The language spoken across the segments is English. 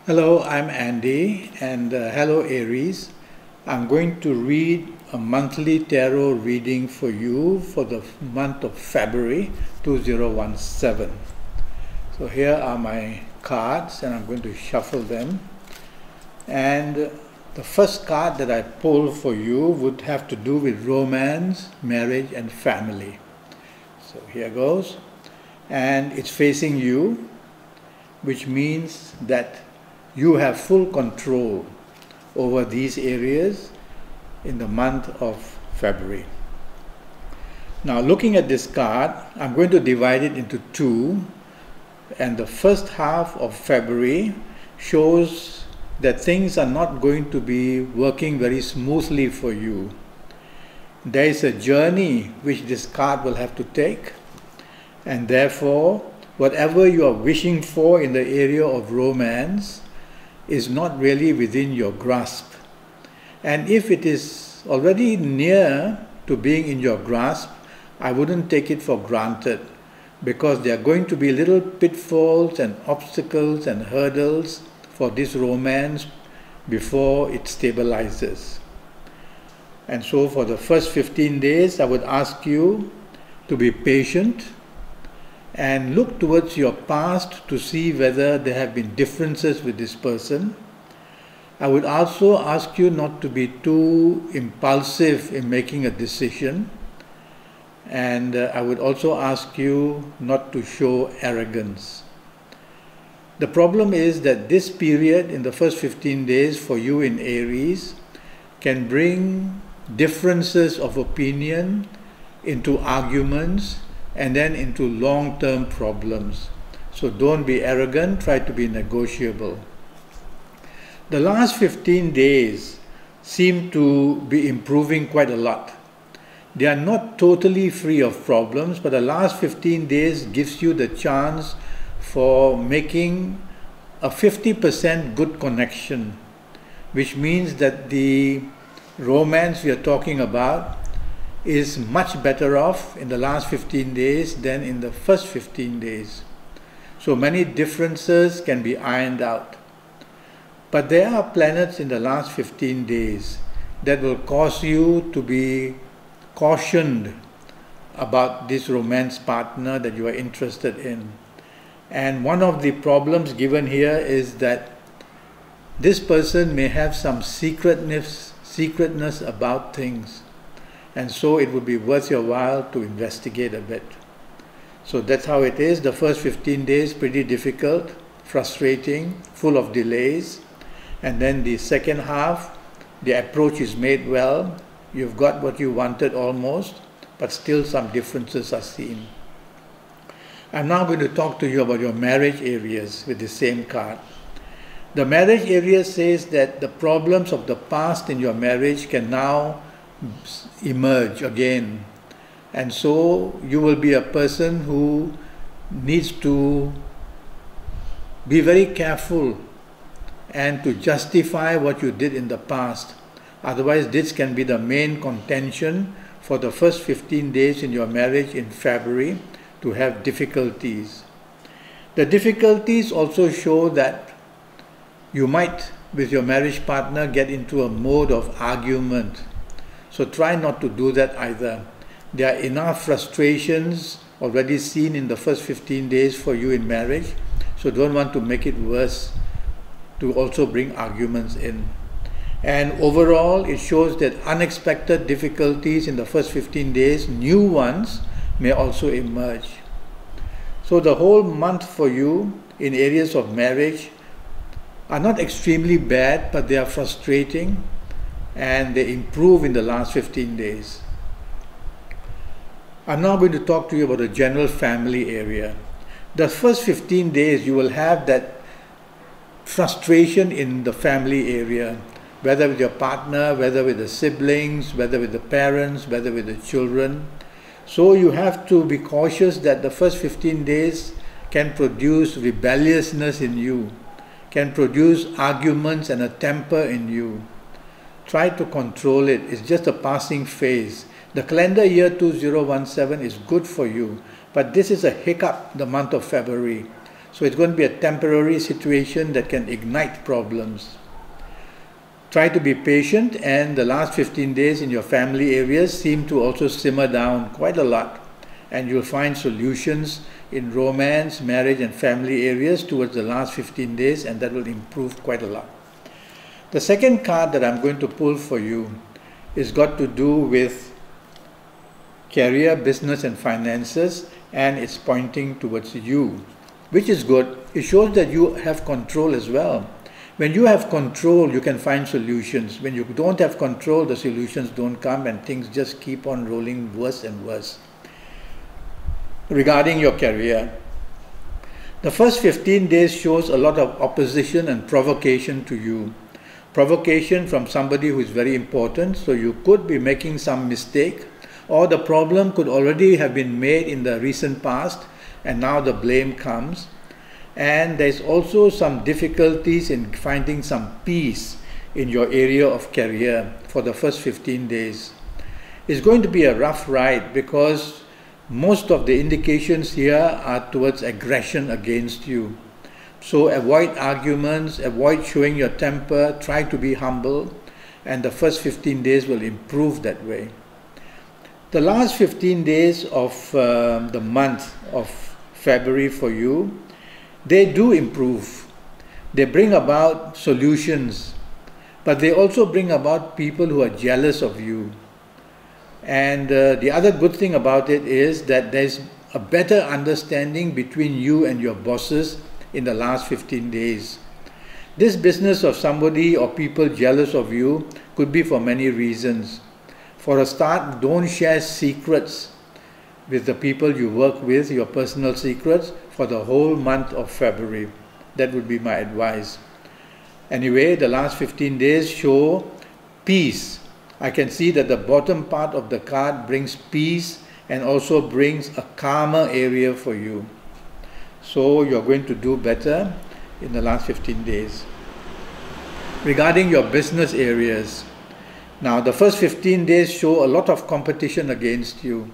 Hello, I'm Andy, and hello Aries. I'm going to read a monthly tarot reading for you for the month of February 2017. So here are my cards, and I'm going to shuffle them. And the first card that I pulled for you would have to do with romance, marriage, and family. So here goes. And it's facing you, which means that you have full control over these areas in the month of February. Now, looking at this card, I'm going to divide it into two, and the first half of February shows that things are not going to be working very smoothly for you. There is a journey which this card will have to take, and therefore, whatever you are wishing for in the area of romance is not really within your grasp. And if it is already near to being in your grasp, I wouldn't take it for granted, because there are going to be little pitfalls and obstacles and hurdles for this romance before it stabilizes. And so for the first 15 days, I would ask you to be patient and look towards your past to see whether there have been differences with this person. I would also ask you not to be too impulsive in making a decision, and I would also ask you not to show arrogance. The problem is that this period in the first 15 days for you in Aries can bring differences of opinion into arguments and then into long-term problems. So don't be arrogant, try to be negotiable. The last 15 days seem to be improving quite a lot. They are not totally free of problems, but the last 15 days gives you the chance for making a 50% good connection, which means that the romance we are talking about is much better off in the last 15 days than in the first 15 days. So many differences can be ironed out. But there are planets in the last 15 days that will cause you to be cautioned about this romance partner that you are interested in. And one of the problems given here is that this person may have some secretness about things. And so it would be worth your while to investigate a bit. So that's how it is. The first 15 days, pretty difficult, frustrating, full of delays. And then the second half, the approach is made well. You've got what you wanted almost, but still some differences are seen. I'm now going to talk to you about your marriage areas with the same card. The marriage area says that the problems of the past in your marriage can now emerge again, and so you will be a person who needs to be very careful and to justify what you did in the past. Otherwise, this can be the main contention for the first 15 days in your marriage in February, to have difficulties. The difficulties also show that you might, with your marriage partner, get into a mode of argument. So try not to do that either. There are enough frustrations already seen in the first 15 days for you in marriage, so don't want to make it worse to also bring arguments in. And overall, it shows that unexpected difficulties in the first 15 days, new ones, may also emerge. So the whole month for you in areas of marriage are not extremely bad, but they are frustrating, and they improve in the last 15 days. I'm now going to talk to you about the general family area. The first 15 days you will have that frustration in the family area, whether with your partner, whether with the siblings, whether with the parents, whether with the children. So you have to be cautious that the first 15 days can produce rebelliousness in you, can produce arguments and a temper in you. Try to control it. It's just a passing phase. The calendar year 2017 is good for you, but this is a hiccup, the month of February. So it's going to be a temporary situation that can ignite problems. Try to be patient, and the last 15 days in your family areas seem to also simmer down quite a lot, and you'll find solutions in romance, marriage and family areas towards the last 15 days, and that will improve quite a lot. The second card that I'm going to pull for you is got to do with career, business and finances, and it's pointing towards you, which is good. It shows that you have control as well. When you have control, you can find solutions. When you don't have control, the solutions don't come and things just keep on rolling worse and worse. Regarding your career, the first 15 days shows a lot of opposition and provocation to you. Provocation from somebody who is very important, so you could be making some mistake, or the problem could already have been made in the recent past and now the blame comes. And there's also some difficulties in finding some peace in your area of career for the first 15 days. It's going to be a rough ride because most of the indications here are towards aggression against you. So avoid arguments, avoid showing your temper, try to be humble, and the first 15 days will improve that way. The last 15 days of the month of February for you, they do improve. They bring about solutions, but they also bring about people who are jealous of you. And the other good thing about it is that there's a better understanding between you and your bosses in the last 15 days. This business of somebody or people jealous of you could be for many reasons. For a start, don't share secrets with the people you work with, your personal secrets, for the whole month of February. That would be my advice. Anyway, the last 15 days show peace. I can see that the bottom part of the card brings peace and also brings a calmer area for you. So you're going to do better in the last 15 days. Regarding your business areas, now the first 15 days show a lot of competition against you.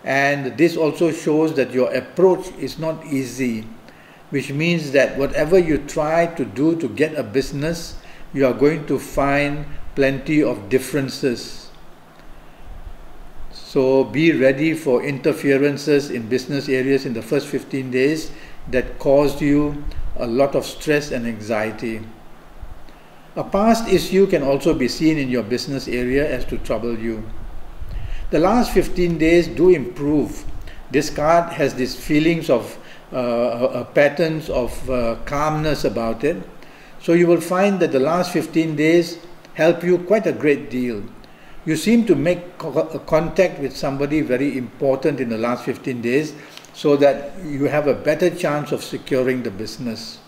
And this also shows that your approach is not easy, which means that whatever you try to do to get a business, you are going to find plenty of differences. So be ready for interferences in business areas in the first 15 days that caused you a lot of stress and anxiety. A past issue can also be seen in your business area as to trouble you. The last 15 days do improve. This card has these feelings of patterns of calmness about it. So you will find that the last 15 days help you quite a great deal. You seem to make contact with somebody very important in the last 15 days so that you have a better chance of securing the business.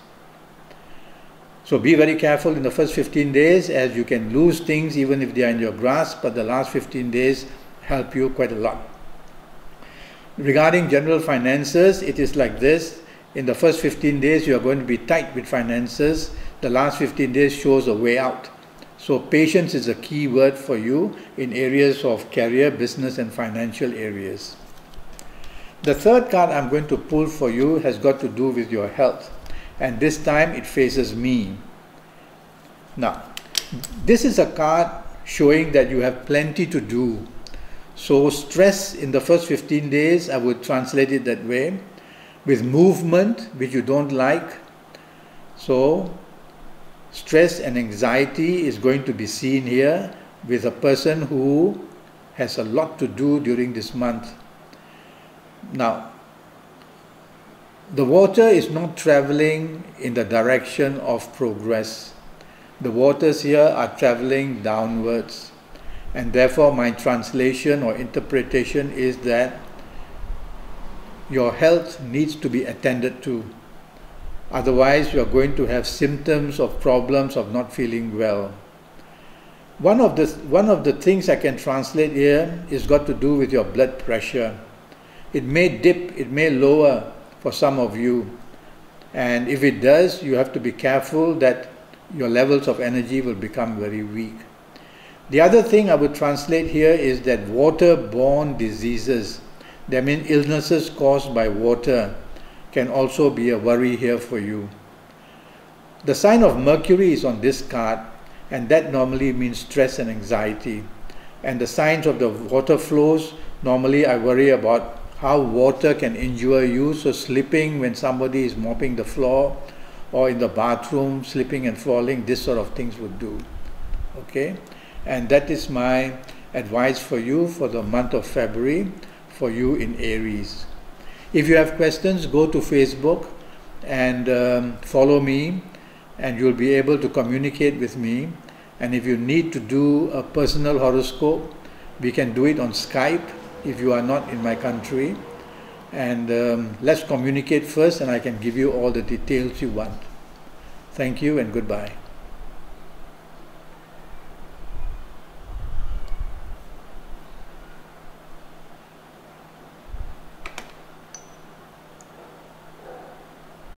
So be very careful in the first 15 days, as you can lose things even if they are in your grasp, but the last 15 days help you quite a lot. Regarding general finances, it is like this. In the first 15 days, you are going to be tight with finances. The last 15 days shows a way out. So patience is a key word for you in areas of career, business and financial areas. The third card I'm going to pull for you has got to do with your health. And this time it faces me. Now, this is a card showing that you have plenty to do. So stress in the first 15 days, I would translate it that way, with movement which you don't like. So stress and anxiety is going to be seen here with a person who has a lot to do during this month. Now, the water is not traveling in the direction of progress. The waters here are traveling downwards. And therefore my translation or interpretation is that your health needs to be attended to. Otherwise you are going to have symptoms of problems of not feeling well. One of the things I can translate here is got to do with your blood pressure. It may dip, it may lower for some of you. And if it does, you have to be careful that your levels of energy will become very weak. The other thing I would translate here is that water-borne diseases, that means illnesses caused by water, can also be a worry here for you. The sign of Mercury is on this card, and that normally means stress and anxiety. And the signs of the water flows, normally I worry about how water can injure you, so slipping when somebody is mopping the floor, or in the bathroom, slipping and falling, this sort of things would do. Okay? And that is my advice for you for the month of February, for you in Aries. If you have questions, go to Facebook and follow me, and you'll be able to communicate with me. And if you need to do a personal horoscope, we can do it on Skype if you are not in my country. And let's communicate first, and I can give you all the details you want. Thank you and goodbye.